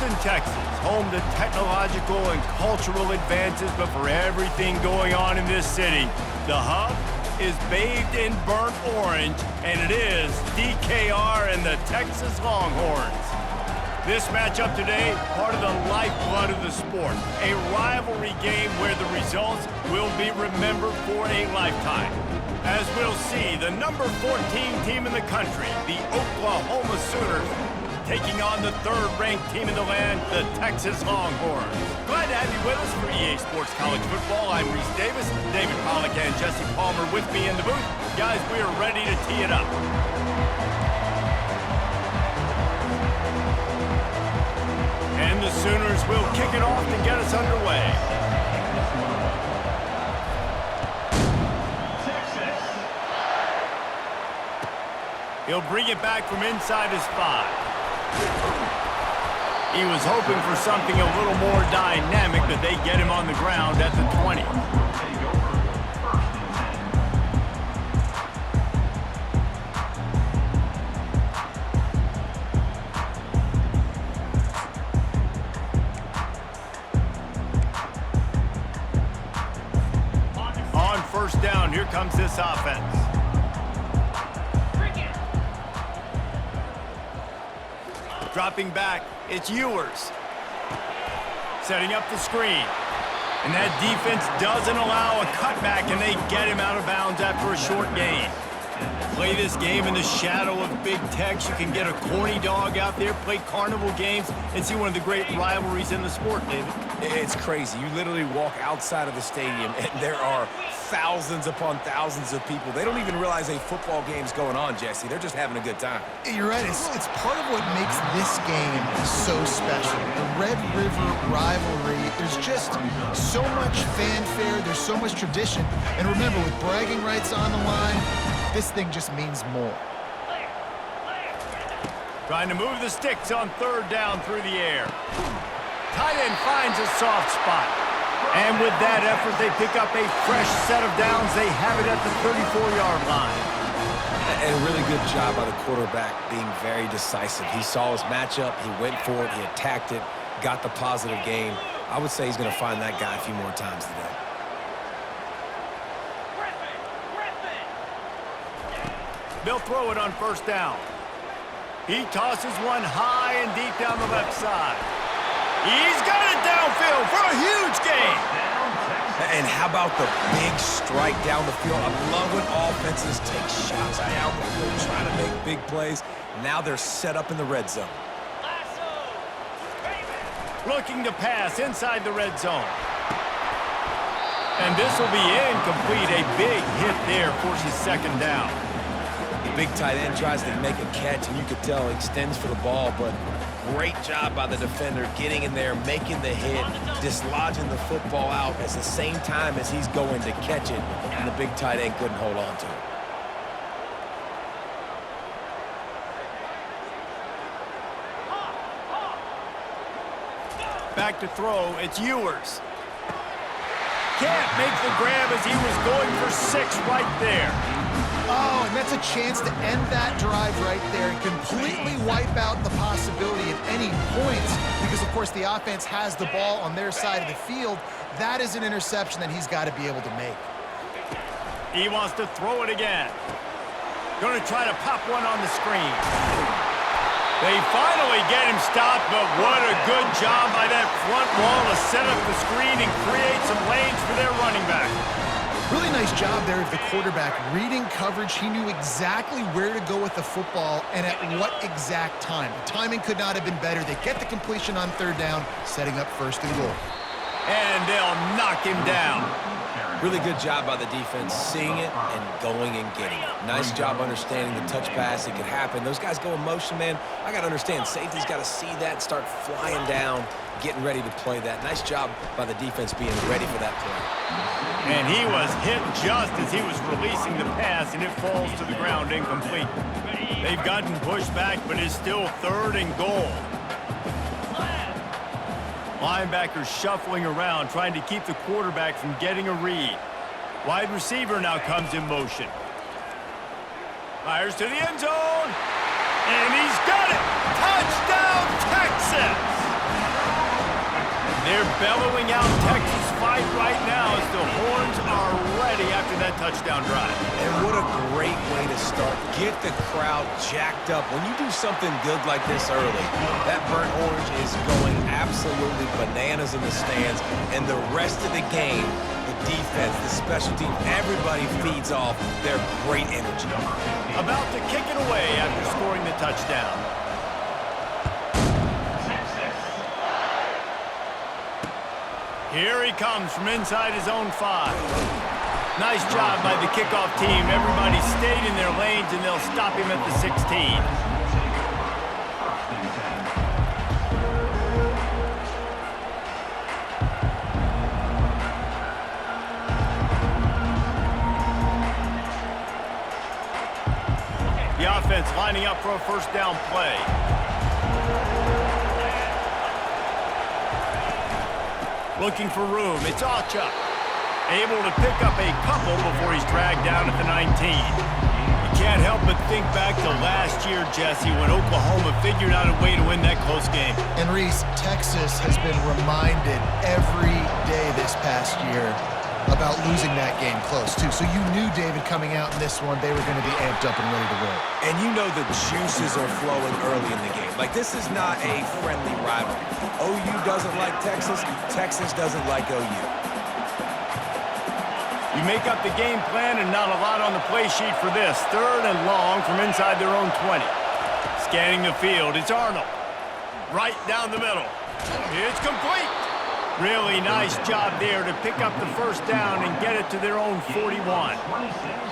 Houston, Texas, home to technological and cultural advances, but for everything going on in this city, the hub is bathed in burnt orange, and it is DKR and the Texas Longhorns. This matchup today, part of the lifeblood of the sport, a rivalry game where the results will be remembered for a lifetime. As we'll see, the number 14 team in the country, the Oklahoma Sooners, taking on the third-ranked team in the land, the Texas Longhorns. Glad to have you with us for EA Sports College Football. I'm Reese Davis, David Pollack and Jesse Palmer with me in the booth. Guys, we are ready to tee it up. And the Sooners will kick it off to get us underway. He'll bring it back from inside his 5. He was hoping for something a little more dynamic, but they get him on the ground at the 20. On first down, here comes this offense. Dropping back, it's Ewers. Setting up the screen. And that defense doesn't allow a cutback, and they get him out of bounds after a short gain. Play this game in the shadow of Big Tex. You can get a corny dog out there, play carnival games, and see one of the great rivalries in the sport, David. It's crazy. You literally walk outside of the stadium, and there are thousands upon thousands of people. They don't even realize a football game's going on, Jesse. They're just having a good time. You're right. It's part of what makes this game so special. The Red River rivalry, there's just so much fanfare. There's so much tradition. And remember, with bragging rights on the line, this thing just means more. Trying to move the sticks on third down through the air. Tight end finds a soft spot. And with that effort, they pick up a fresh set of downs. They have it at the 34-yard line. And a really good job by the quarterback being very decisive. He saw his matchup, he went for it, he attacked it, got the positive gain. I would say he's going to find that guy a few more times today. They'll throw it on first down. He tosses one high and deep down the left side. He's got it downfield for a huge gain. And how about the big strike down the field? I love when offenses take shots down the field, trying to make big plays. Now they're set up in the red zone. Looking to pass inside the red zone. And this will be incomplete. A big hit there forces second down. The big tight end tries to make a catch, and you could tell extends for the ball, but great job by the defender getting in there, making the hit, dislodging the football out at the same time as he's going to catch it, and the big tight end couldn't hold on to it. Back to throw, it's Ewers. Can't make the grab as he was going for 6 right there. Oh, and that's a chance to end that drive right there and completely wipe out the possibility of any points because, of course, the offense has the ball on their side of the field. That is an interception that he's got to be able to make. He wants to throw it again. Going to try to pop one on the screen. They finally get him stopped, but what a good job by that front wall to set up the screen and create some lanes for their running back. Really nice job there of the quarterback. Reading coverage, he knew exactly where to go with the football and at what exact time. The timing could not have been better. They get the completion on third down, setting up first and goal. And they'll knock him down. Really good job by the defense, seeing it and going and getting it. Nice job understanding the touch pass. It could happen. Those guys go in motion, man. I got to understand, safety's got to see that, start flying down, getting ready to play that. Nice job by the defense being ready for that play. And he was hit just as he was releasing the pass, and it falls to the ground incomplete. They've gotten pushed back, but it's still third and goal. Linebackers shuffling around, trying to keep the quarterback from getting a read. Wide receiver now comes in motion. Fires to the end zone, and he's got it! Touchdown, Texas! They're bellowing out Texas fight right now as the horns are ready after that touchdown drive. And what a great way to start. Get the crowd jacked up. When you do something good like this early, that burnt orange is going absolutely bananas in the stands. And the rest of the game, the defense, the special team, everybody feeds off their great energy. About to kick it away after scoring the touchdown. Here he comes from inside his own 5. Nice job by the kickoff team. Everybody stayed in their lanes, and they'll stop him at the 16. The offense lining up for a first down play. Looking for room. It's Ocha. Able to pick up a couple before he's dragged down at the 19. You can't help but think back to last year, Jesse, when Oklahoma figured out a way to win that close game. And Reese, Texas has been reminded every day this past year about losing that game close, too. So you knew, David, coming out in this one, they were going to be amped up and ready to roll. And you know the juices are flowing early in the game. Like, this is not a friendly rivalry. OU doesn't like Texas. Texas doesn't like OU. You make up the game plan and not a lot on the play sheet for this. 3rd and long from inside their own 20. Scanning the field, it's Arnold. Right down the middle. It's complete. Really nice job there to pick up the first down and get it to their own 41.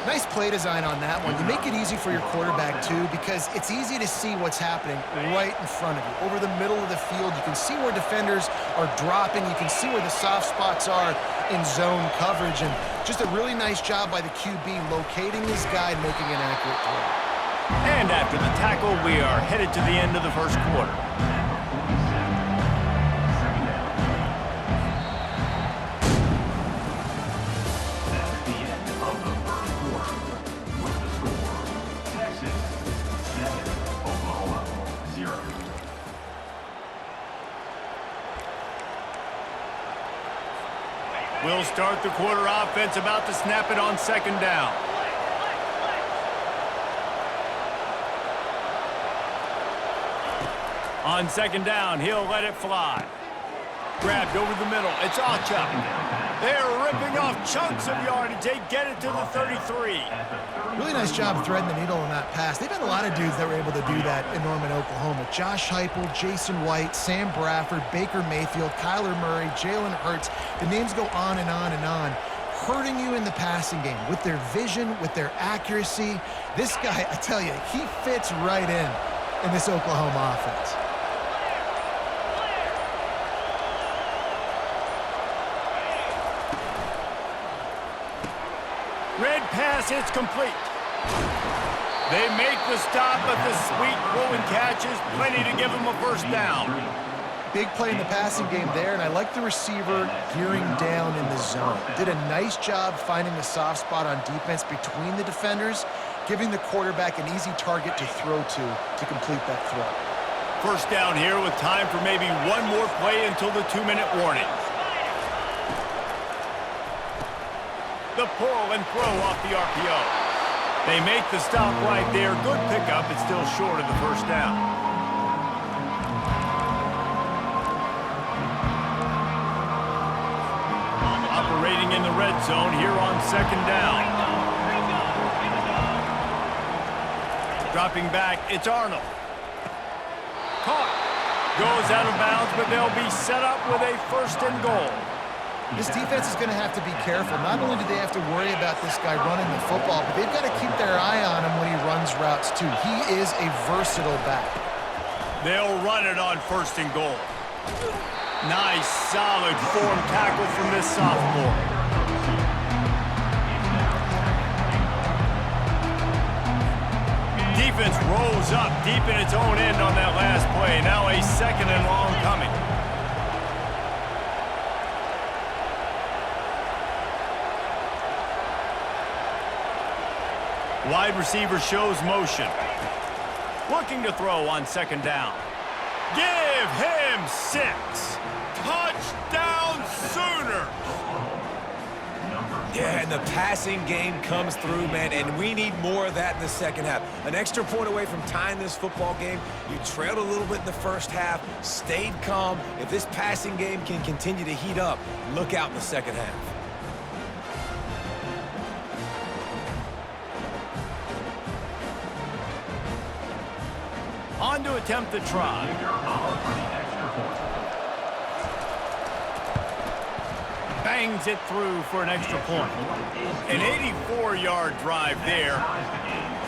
Nice play design on that one. You make it easy for your quarterback, too, because it's easy to see what's happening right in front of you. Over the middle of the field, you can see where defenders are dropping. You can see where the soft spots are in zone coverage. And just a really nice job by the QB locating his guy and making an accurate throw. And after the tackle, we are headed to the end of the first quarter. We'll start the quarter offense, about to snap it on 2nd down. On 2nd down, he'll let it fly. Grabbed over the middle. It's Ocha. They're ripping off chunks of yardage. They get it to the 33. Really nice job threading the needle on that pass. They've had a lot of dudes that were able to do that in Norman, Oklahoma. Josh Heupel, Jason White, Sam Bradford, Baker Mayfield, Kyler Murray, Jalen Hurts. The names go on and on and on. Hurting you in the passing game with their vision, with their accuracy. This guy, I tell you, he fits right in this Oklahoma offense. Red pass, it's complete. They make the stop, but the sweet throwing catch is plenty to give them a first down. Big play in the passing game there, and I like the receiver gearing down in the zone. Did a nice job finding the soft spot on defense between the defenders, giving the quarterback an easy target to throw to complete that throw. First down here with time for maybe one more play until the 2-minute warning. The pull and throw off the RPO. They make the stop right there. Good pickup. It's still short of the first down. Operating in the red zone here on 2nd down. Dropping back, it's Arnold. Caught. Goes out of bounds, but they'll be set up with a 1st and goal. This defense is going to have to be careful. Not only do they have to worry about this guy running the football, but they've got to keep their eye on him when he runs routes, too. He is a versatile back. They'll run it on 1st and goal. Nice, solid form tackle from this sophomore. Defense rolls up deep in its own end on that last play. Now a 2nd and long coming. Wide receiver shows motion. Looking to throw on 2nd down. Give him 6. Touchdown! Yeah, and the passing game comes through, man, and we need more of that in the second half. An extra point away from tying this football game. You trailed a little bit in the first half, stayed calm. If this passing game can continue to heat up, look out in the second half. On to attempt the try. Bangs it through for an extra point. An 84-yard drive there.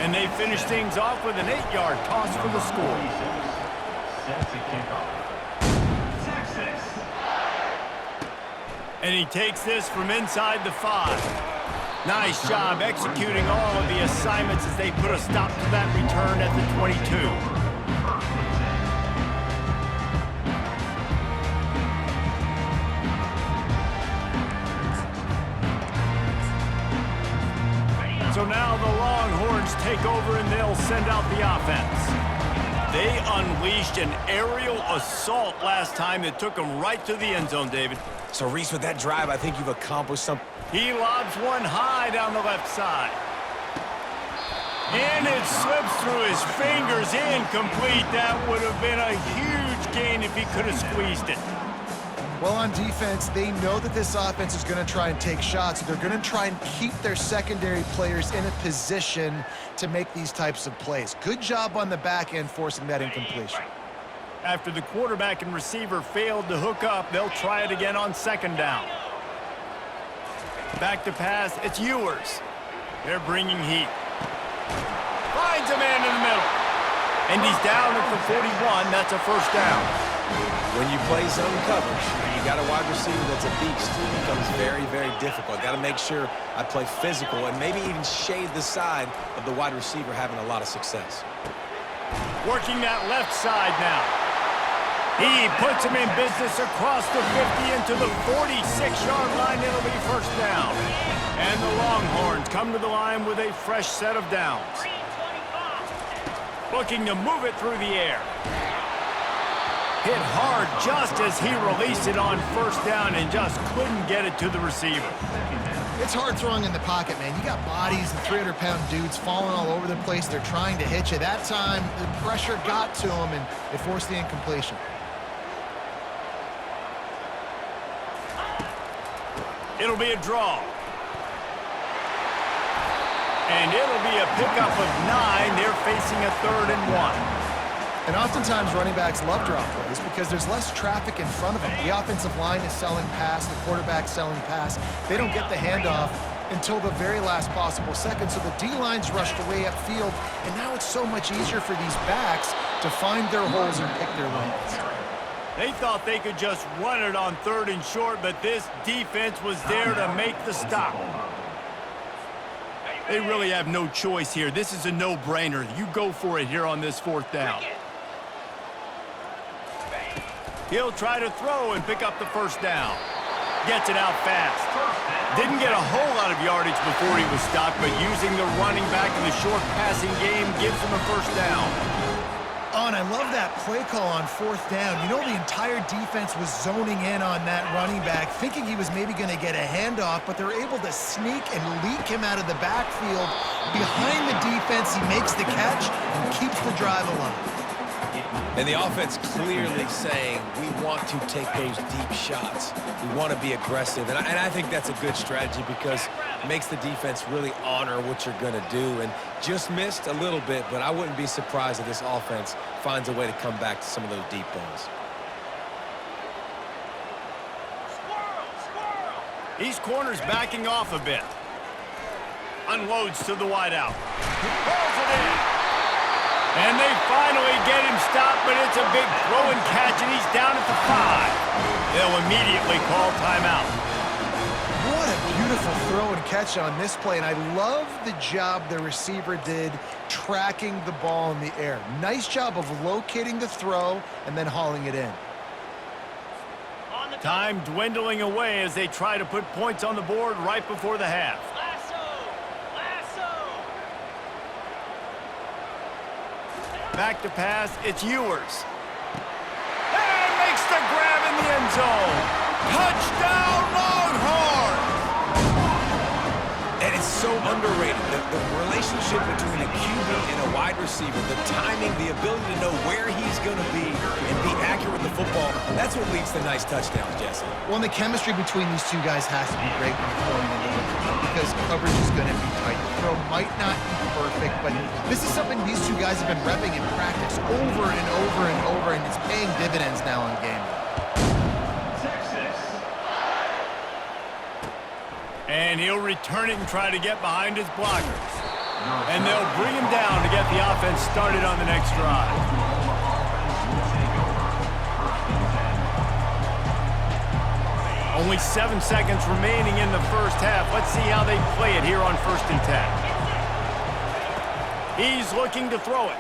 And they finish things off with an 8-yard toss for the score. And he takes this from inside the 5. Nice job executing all of the assignments as they put a stop to that return at the 22. So now the Longhorns take over and they'll send out the offense. They unleashed an aerial assault last time that took them right to the end zone, David. So, Reese, with that drive, I think you've accomplished something. He lobs one high down the left side. And it slips through his fingers, incomplete. That would have been a huge gain if he could have squeezed it. Well, on defense, they know that this offense is going to try and take shots. They're going to try and keep their secondary players in a position to make these types of plays. Good job on the back end forcing that incompletion. After the quarterback and receiver failed to hook up, they'll try it again on second down. Back to pass, it's Ewers. They're bringing heat. Finds a man in the middle. And he's down at the 41. That's a first down. When you play zone coverage, you got a wide receiver that's a beast. It becomes very, very difficult. Got to make sure I play physical and maybe even shade the side of the wide receiver having a lot of success. Working that left side now. He puts him in business across the 50 into the 46-yard line. It'll be first down. And the Longhorns come to the line with a fresh set of downs. Looking to move it through the air. Hit hard just as he released it on first down and just couldn't get it to the receiver. It's hard throwing in the pocket, man. You got bodies and 300-pound dudes falling all over the place. They're trying to hit you. That time, the pressure got to him, and it forced the incompletion. It'll be a draw. And it'll be a pickup of 9. They're facing a 3rd and 1. And oftentimes running backs love drop plays because there's less traffic in front of them. The offensive line is selling pass, the quarterback's selling pass. They don't get the handoff until the very last possible second, so the D-line's rushed away upfield, and now it's so much easier for these backs to find their holes and pick their lanes. They thought they could just run it on 3rd and short, but this defense was there to make the stop. They really have no choice here. This is a no-brainer. You go for it here on this 4th down. He'll try to throw and pick up the first down. Gets it out fast. Didn't get a whole lot of yardage before he was stopped, but using the running back in the short passing game gives him a first down. Oh, and I love that play call on 4th down. You know, the entire defense was zoning in on that running back, thinking he was maybe going to get a handoff, but they're able to sneak and leak him out of the backfield. Behind the defense, he makes the catch and keeps the drive alive. And the offense clearly saying, we want to take those deep shots. We want to be aggressive. And I think that's a good strategy because it makes the defense really honor what you're going to do. And just missed a little bit, but I wouldn't be surprised if this offense finds a way to come back to some of those deep balls. These corners backing off a bit. Unloads to the wideout. Pulls it in. And they finally get him stopped, but it's a big throw and catch, and he's down at the 5. They'll immediately call timeout. What a beautiful throw and catch on this play, and I love the job the receiver did tracking the ball in the air. Nice job of locating the throw and then hauling it in. Time dwindling away as they try to put points on the board right before the half. Back to pass, it's Ewers. And makes the grab in the end zone. Touchdown, Longhorns! so underrated. The relationship between a QB and a wide receiver, the timing, the ability to know where he's going to be and be accurate with the football, that's what leads to nice touchdowns, Jesse. Well, and the chemistry between these two guys has to be great when you're throwing into the throw because coverage is going to be tight. The throw might not be perfect, but this is something these two guys have been repping in practice over and over and over, and it's paying dividends now in game. And he'll return it and try to get behind his blockers. And they'll bring him down to get the offense started on the next drive. Only 7 seconds remaining in the first half. Let's see how they play it here on 1st and 10. He's looking to throw it.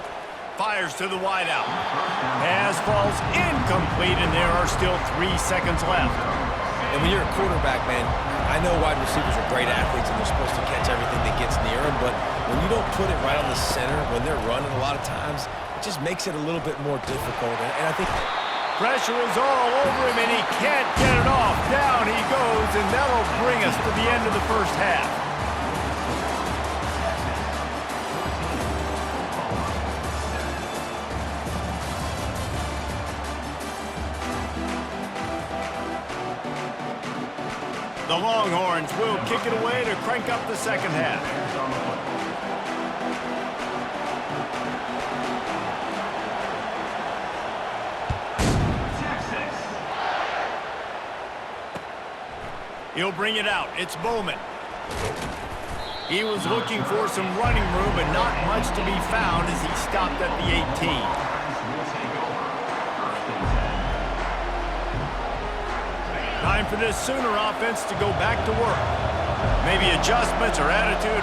Fires to the wideout. Pass falls incomplete, and there are still 3 seconds left. And when you're a quarterback, man, I know wide receivers are great athletes and they're supposed to catch everything that gets near them, but when you don't put it right on the center, when they're running a lot of times, it just makes it a little bit more difficult. And I think pressure is all over him, and he can't get it off. Down he goes, and that'll bring us to the end of the first half. The Longhorns will kick it away to crank up the second half. He'll bring it out. It's Bowman. He was looking for some running room, but not much to be found as he stopped at the 18. Time for this Sooner offense to go back to work. Maybe adjustments or attitude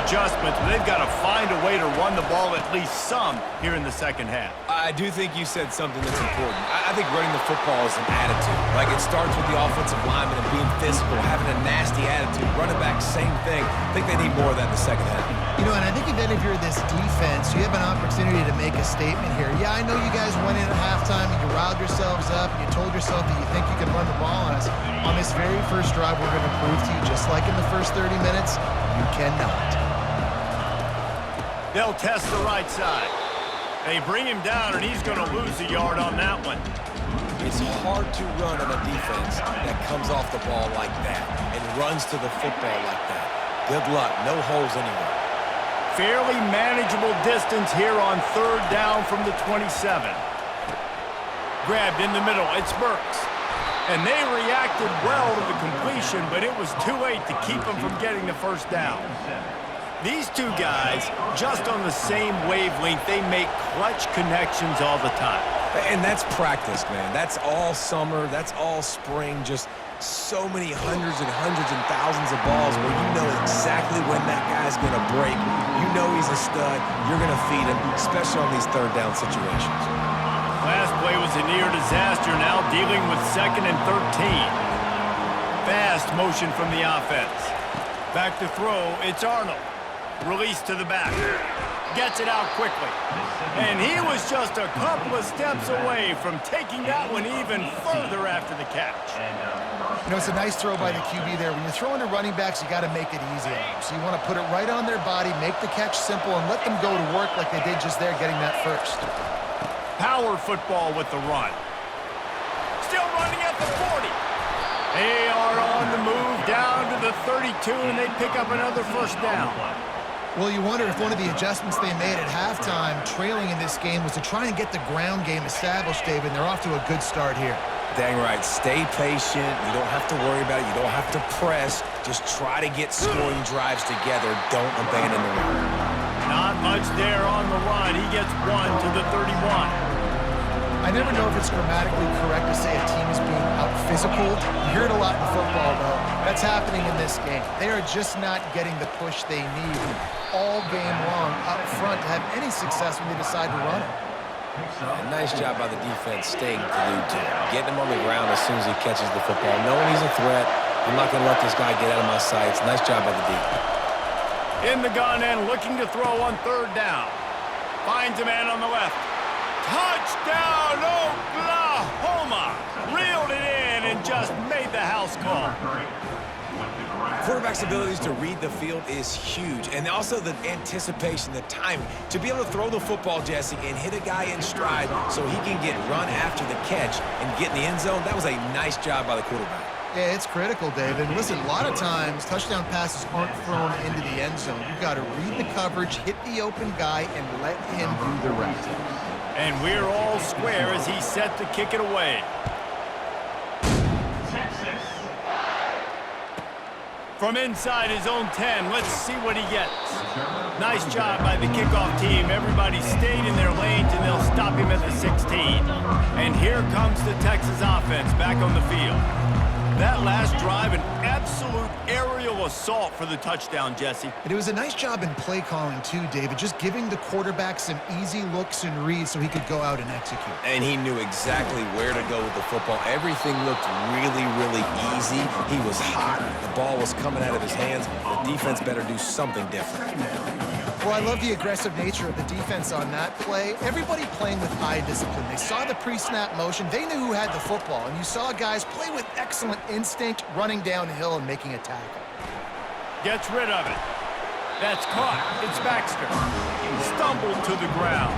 adjustments, but they've got to find a way to run the ball at least some here in the second half. I do think you said something that's important. I think running the football is an attitude. Like, it starts with the offensive lineman and being physical, having a nasty attitude. Running back, same thing. I think they need more of that in the second half. You know, and I think even if you're this defense, you have an opportunity to make a statement here. Yeah, I know you guys went in at halftime and you riled yourselves up and you told yourself that you think you can run the ball on us. On this very first drive, we're going to prove to you, just like in the first 30 minutes, you cannot. They'll test the right side. They bring him down, and he's going to lose a yard on that one. It's hard to run on a defense that comes off the ball like that and runs to the football like that. Good luck. No holes anywhere. Fairly manageable distance here on 3rd down from the 27. Grabbed in the middle. It's Burks. And they reacted well to the completion, but it was too late to keep them from getting the first down. These two guys, just on the same wavelength, they make clutch connections all the time. And that's practice, man. That's all summer. That's all spring. Just so many hundreds and thousands of balls where you know exactly when that guy's going to break. You know he's a stud. You're going to feed him, especially on these 3rd down situations. Last play was a near disaster, now dealing with 2nd and 13. Fast motion from the offense. Back to throw, it's Arnold. Release to the back. Gets it out quickly. And he was just a couple of steps away from taking that one even further after the catch. You know, it's a nice throw by the QB there. When you're throwing to running backs, you got to make it easy on them. So you want to put it right on their body, make the catch simple, and let them go to work like they did just there getting that first. Power football with the run. Still running at the 40. They are on the move down to the 32, and they pick up another first down. Well, you wonder if one of the adjustments they made at halftime, trailing in this game, was to try and get the ground game established, David. They're off to a good start here. Dang right. Stay patient. You don't have to worry about it. You don't have to press. Just try to get scoring drives together. Don't abandon the run. Not much there on the run. He gets 1 to the 31. I never know if it's grammatically correct to say a team is being out-physical. You hear it a lot in football, though. That's happening in this game. They are just not getting the push they need all game long up front to have any success when they decide to run it. A nice job by the defense staying glued to him, getting him on the ground as soon as he catches the football, knowing he's a threat. I'm not going to let this guy get out of my sights. Nice job by the D. In the gun and looking to throw on 3rd down. Finds a man on the left. Touchdown, Oklahoma! Reeled it in and just made the house call. Quarterback's abilities to read the field is huge, and also the anticipation, the timing. To be able to throw the football, Jesse, and hit a guy in stride so he can get run after the catch and get in the end zone, that was a nice job by the quarterback. Yeah, it's critical, David. Listen, a lot of times, touchdown passes aren't thrown into the end zone. You've got to read the coverage, hit the open guy, and let him do the rest. And we're all square as he's set to kick it away. From inside his own 10, let's see what he gets. Nice job by the kickoff team. Everybody stayed in their lanes, and they'll stop him at the 16. And here comes the Texas offense back on the field. That last drive, an absolute aerial assault for the touchdown, Jesse. And it was a nice job in play calling, too, David, just giving the quarterback some easy looks and reads so he could go out and execute. And he knew exactly where to go with the football. Everything looked really, really easy. He was hot. The ball was coming out of his hands. The defense better do something different. Well, I love the aggressive nature of the defense on that play. Everybody playing with eye discipline. They saw the pre-snap motion. They knew who had the football. And you saw guys play with excellent instinct, running downhill and making a tackle. Gets rid of it. That's caught. It's Baxter. Stumbled to the ground.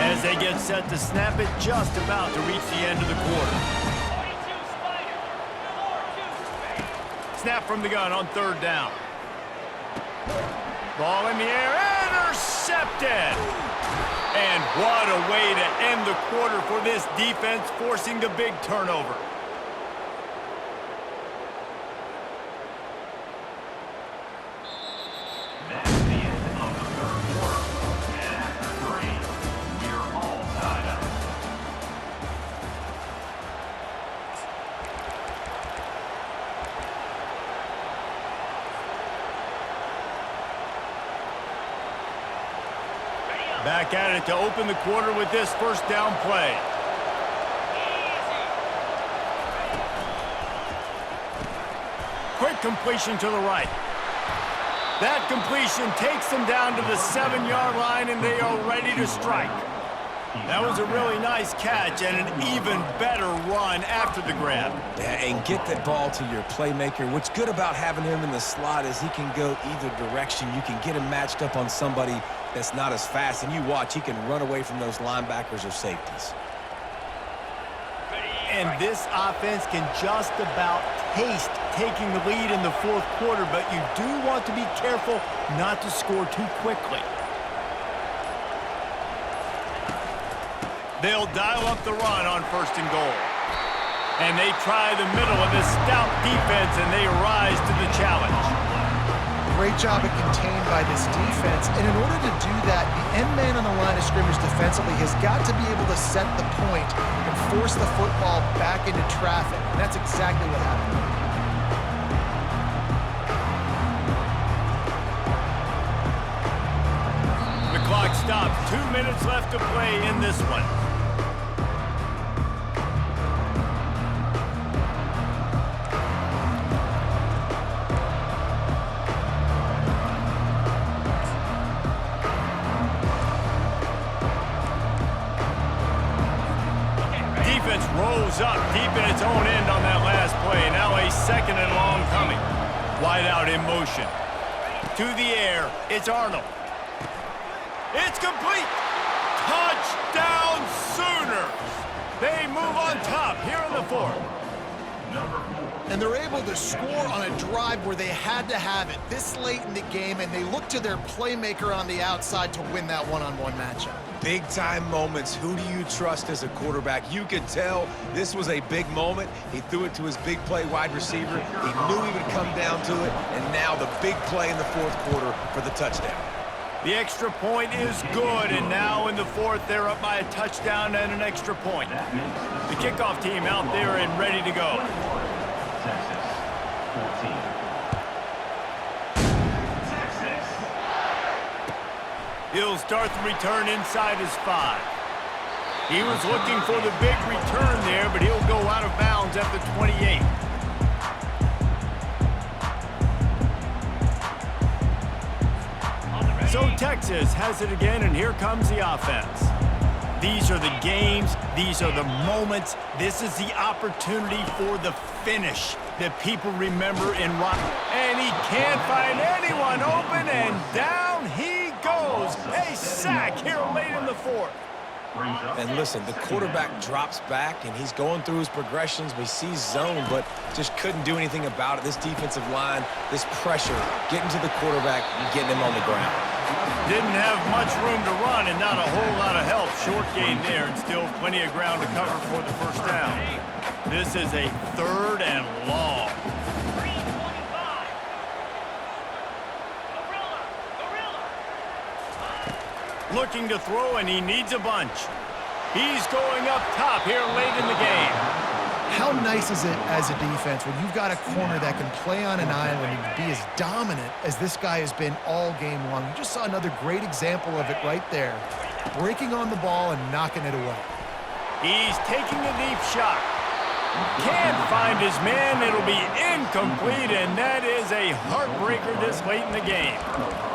As they get set to snap it, just about to reach the end of the quarter. Snap from the gun on third down. Ball in the air, intercepted! And what a way to end the quarter for this defense, forcing the big turnover. Back at it to open the quarter with this first down play. Quick completion to the right. That completion takes them down to the 7-yard line, and they are ready to strike. That was a really nice catch and an even better run after the grab. Yeah, and get that ball to your playmaker. What's good about having him in the slot is he can go either direction. You can get him matched up on somebody that's not as fast, and you watch, he can run away from those linebackers or safeties. And this offense can just about taste taking the lead in the fourth quarter, but you do want to be careful not to score too quickly. They'll dial up the run on first and goal. And they try the middle of this stout defense, and they rise to the challenge. Great job of contained by this defense. And in order to do that, the end man on the line of scrimmage defensively has got to be able to set the point and force the football back into traffic. And that's exactly what happened. The clock stops. 2 minutes left to play in this one. Defense rolls up deep in its own end on that last play. Now a second and long coming. Wide out in motion. To the air. It's Arnold. It's complete. Touchdown Sooners. They move on top here in the fourth. And they're able to score on a drive where they had to have it this late in the game, and they look to their playmaker on the outside to win that one-on-one matchup. Big-time moments. Who do you trust as a quarterback? You could tell this was a big moment. He threw it to his big play wide receiver. He knew he would come down to it, and now the big play in the fourth quarter for the touchdown. The extra point is good, and now in the fourth, they're up by a touchdown and an extra point. The kickoff team out there and ready to go. He'll start the return inside his 5. He was looking for the big return there, but he'll go out of bounds at the 28. So Texas has it again, and here comes the offense. These are the games. These are the moments. This is the opportunity for the finish that people remember in rock. And he can't find anyone open, and down he goes. A sack here late in the fourth. And listen, the quarterback drops back, and he's going through his progressions. We see zone, but just couldn't do anything about it. This defensive line, this pressure, getting to the quarterback and getting him on the ground. Didn't have much room to run and not a whole lot of help. Short gain there and still plenty of ground to cover for the first down. This is a 3rd and long. Looking to throw, and he needs a bunch. He's going up top here late in the game. How nice is it as a defense when you've got a corner that can play on an island and be as dominant as this guy has been all game long? You just saw another great example of it right there. Breaking on the ball and knocking it away. He's taking a deep shot. Can't find his man. It'll be incomplete, and that is a heartbreaker this late in the game.